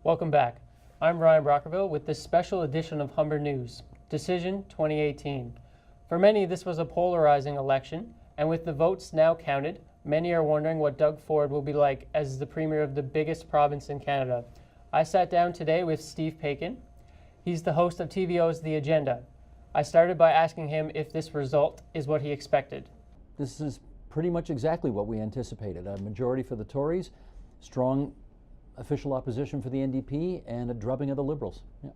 Welcome back. I'm Ryan Brockerville with this special edition of Humber News, Decision 2018. For many, this was a polarizing election, and with the votes now counted, many are wondering what Doug Ford will be like as the Premier of the biggest province in Canada. I sat down today with Steve Paikin. He's the host of TVO's The Agenda. I started by asking him if this result is what he expected. This is pretty much exactly what we anticipated. A majority for the Tories, strong official opposition for the NDP, and a drubbing of the Liberals. Yeah.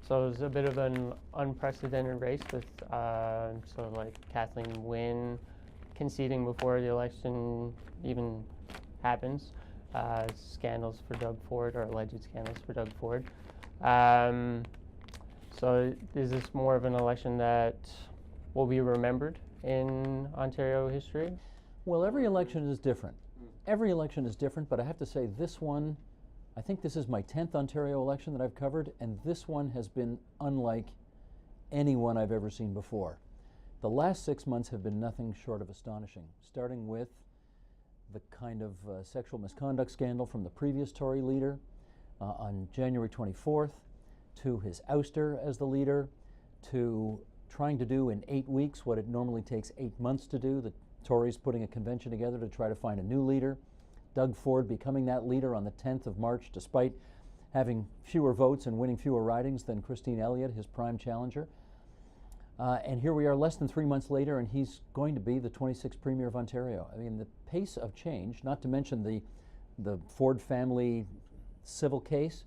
So it was a bit of an unprecedented race with sort of like Kathleen Wynne conceding before the election even happens. Scandals for Doug Ford, or alleged scandals for Doug Ford. So is this more of an election that will be remembered in Ontario history? Well, every election is different. Every election is different, but I have to say this one, I think this is my 10th Ontario election that I've covered, and this one has been unlike any one I've ever seen before. The last 6 months have been nothing short of astonishing, starting with the kind of sexual misconduct scandal from the previous Tory leader on January 24th, to his ouster as the leader, to trying to do in 8 weeks what it normally takes 8 months to do, the Tories putting a convention together to try to find a new leader, Doug Ford becoming that leader on the 10th of March despite having fewer votes and winning fewer ridings than Christine Elliott, his prime challenger. And here we are less than 3 months later, and he's going to be the 26th Premier of Ontario. I mean, the pace of change, not to mention the Ford family civil case,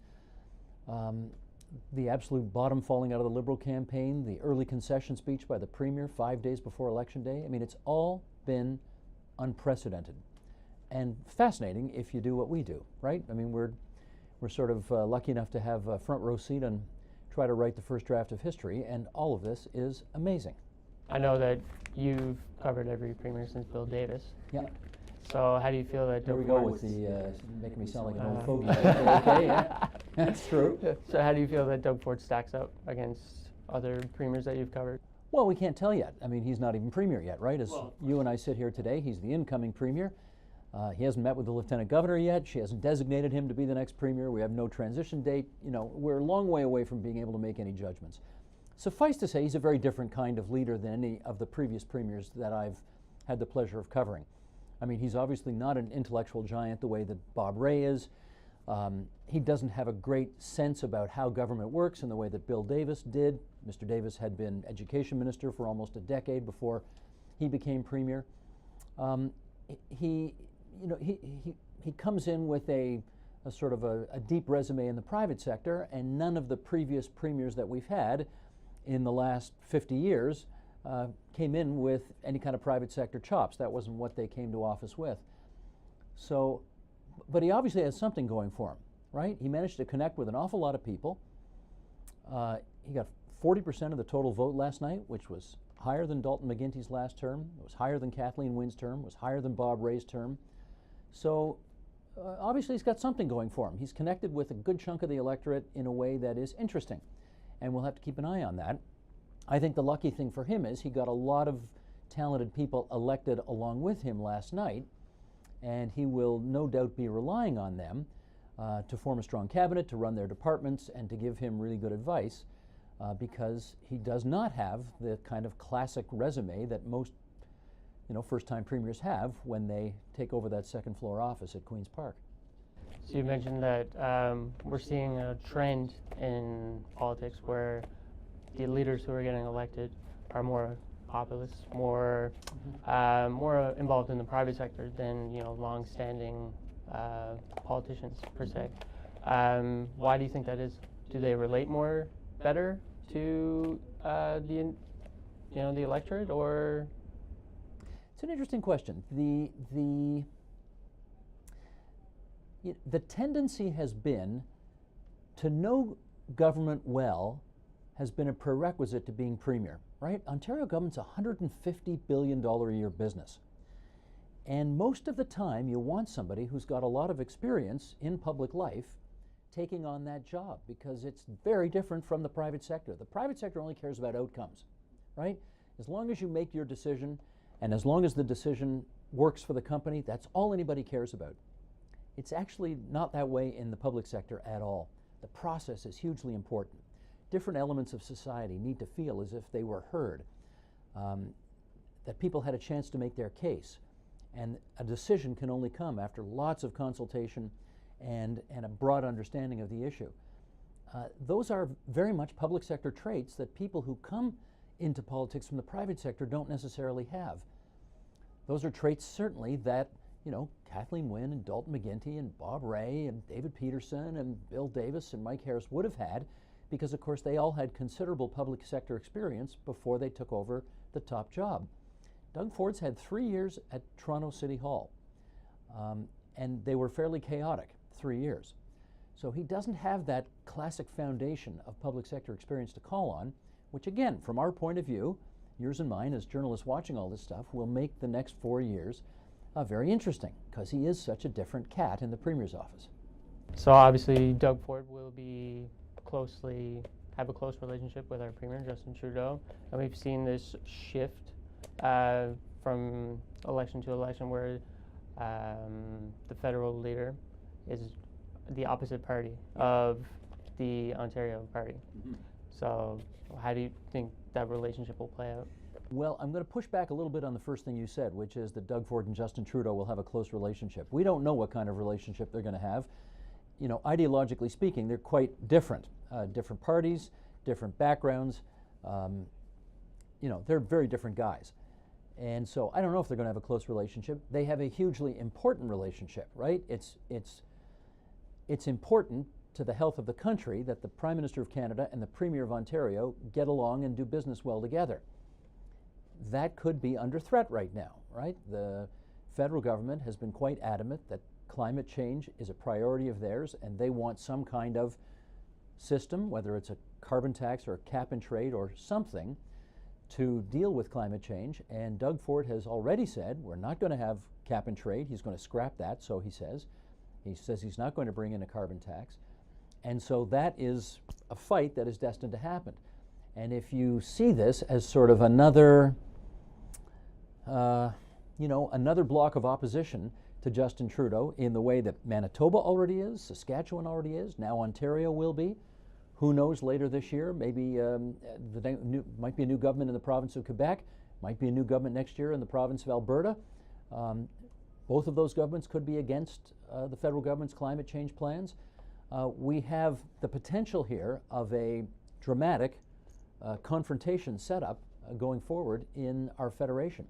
the absolute bottom falling out of the Liberal campaign, the early concession speech by the Premier 5 days before Election Day. I mean, it's all been unprecedented and fascinating if you do what we do, right? I mean, we're sort of lucky enough to have a front row seat and try to write the first draft of history, and all of this is amazing. I know that you've covered every Premier since Bill Davis. Yeah. So how do you feel that There Doug we go Ford with the making me sound like an old fogey. Okay, yeah. That's true. So how do you feel that Doug Ford stacks up against other premiers that you've covered? Well, we can't tell yet. I mean, he's not even Premier yet, right? As you and I sit here today, he's the incoming Premier. He hasn't met with the Lieutenant Governor yet. She hasn't designated him to be the next Premier. We have no transition date. You know, we're a long way away from being able to make any judgments. Suffice to say, he's a very different kind of leader than any of the previous premiers that I've had the pleasure of covering. I mean, he's obviously not an intellectual giant the way that Bob Rae is. He doesn't have a great sense about how government works in the way that Bill Davis did. Mr. Davis had been education minister for almost a decade before he became Premier. He comes in with a sort of a deep resume in the private sector, and none of the previous premiers that we've had in the last 50 years came in with any kind of private sector chops. That wasn't what they came to office with. So, but he obviously has something going for him, right? He managed to connect with an awful lot of people. He got 40% of the total vote last night, which was higher than Dalton McGuinty's last term. It was higher than Kathleen Wynne's term. It was higher than Bob Rae's term. So obviously he's got something going for him. He's connected with a good chunk of the electorate in a way that is interesting, and we'll have to keep an eye on that. I think the lucky thing for him is he got a lot of talented people elected along with him last night, and he will no doubt be relying on them to form a strong cabinet, to run their departments, and to give him really good advice because he does not have the kind of classic resume that most first-time premiers have when they take over that second floor office at Queen's Park. So you mentioned that we're seeing a trend in politics where the leaders who are getting elected are more populist, more involved in the private sector than long-standing politicians per se. Why do you think that is? Do they relate better to the electorate, or? It's an interesting question. The tendency has been to know government well has been a prerequisite to being Premier, right? Ontario government's a $150 billion a year business. And most of the time you want somebody who's got a lot of experience in public life taking on that job, because it's very different from the private sector. The private sector only cares about outcomes, right? As long as you make your decision and as long as the decision works for the company, that's all anybody cares about. It's actually not that way in the public sector at all. The process is hugely important. Different elements of society need to feel as if they were heard, that people had a chance to make their case. And a decision can only come after lots of consultation and a broad understanding of the issue. Those are very much public sector traits that people who come into politics from the private sector don't necessarily have. Those are traits certainly that, Kathleen Wynne and Dalton McGuinty and Bob Ray and David Peterson and Bill Davis and Mike Harris would have had, because of course they all had considerable public sector experience before they took over the top job. Doug Ford's had 3 years at Toronto City Hall, and they were fairly chaotic 3 years. So he doesn't have that classic foundation of public sector experience to call on, which again, from our point of view, yours and mine as journalists watching all this stuff, will make the next 4 years very interesting, because he is such a different cat in the Premier's office. So obviously Doug Ford will have a close relationship with our Premier, Justin Trudeau, and we've seen this shift from election to election where the federal leader is the opposite party of the Ontario party. Mm-hmm. So how do you think that relationship will play out? Well, I'm going to push back a little bit on the first thing you said, which is that Doug Ford and Justin Trudeau will have a close relationship. We don't know what kind of relationship they're going to have. Ideologically speaking, they're quite different. Different parties, different backgrounds. They're very different guys. And so I don't know if they're going to have a close relationship. They have a hugely important relationship, right? It's important to the health of the country that the Prime Minister of Canada and the Premier of Ontario get along and do business well together. That could be under threat right now, right? The federal government has been quite adamant that climate change is a priority of theirs, and they want some kind of system, whether it's a carbon tax or a cap and trade or something, to deal with climate change. And Doug Ford has already said, we're not going to have cap and trade. He's going to scrap that, so he says. He says he's not going to bring in a carbon tax. And so that is a fight that is destined to happen. And if you see this as sort of another block of opposition to Justin Trudeau in the way that Manitoba already is, Saskatchewan already is, now Ontario will be. Who knows, later this year, maybe might be a new government in the province of Quebec, might be a new government next year in the province of Alberta. Both of those governments could be against the federal government's climate change plans. We have the potential here of a dramatic confrontation setup going forward in our federation.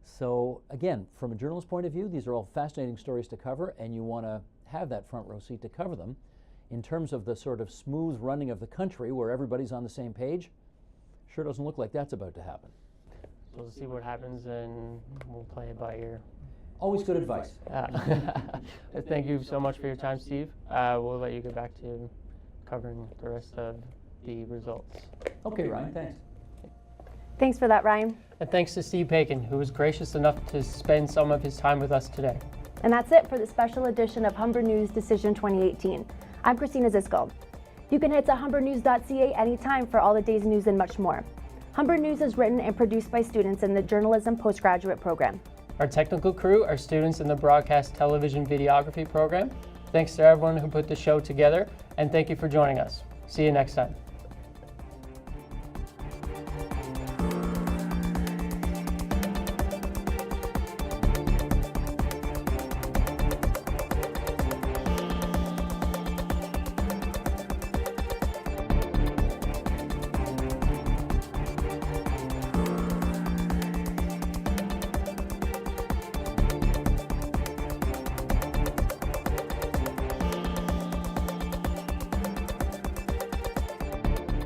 So again, from a journalist's point of view, these are all fascinating stories to cover, and you want to have that front row seat to cover them. In terms of the sort of smooth running of the country where everybody's on the same page, sure doesn't look like that's about to happen. We'll see what happens, and we'll play it by ear. Always good advice. Thank you so much for your time, Steve. We'll let you get back to covering the rest of the results. Okay, Ryan, thanks. Thanks for that, Ryan. And thanks to Steve Bacon, who was gracious enough to spend some of his time with us today. And that's it for the special edition of Humber News Decision 2018. I'm Christina Zisco. You can head to humbernews.ca anytime for all the day's news and much more. Humber News is written and produced by students in the Journalism Postgraduate Program. Our technical crew are students in the Broadcast Television Videography program. Thanks to everyone who put the show together, and thank you for joining us. See you next time.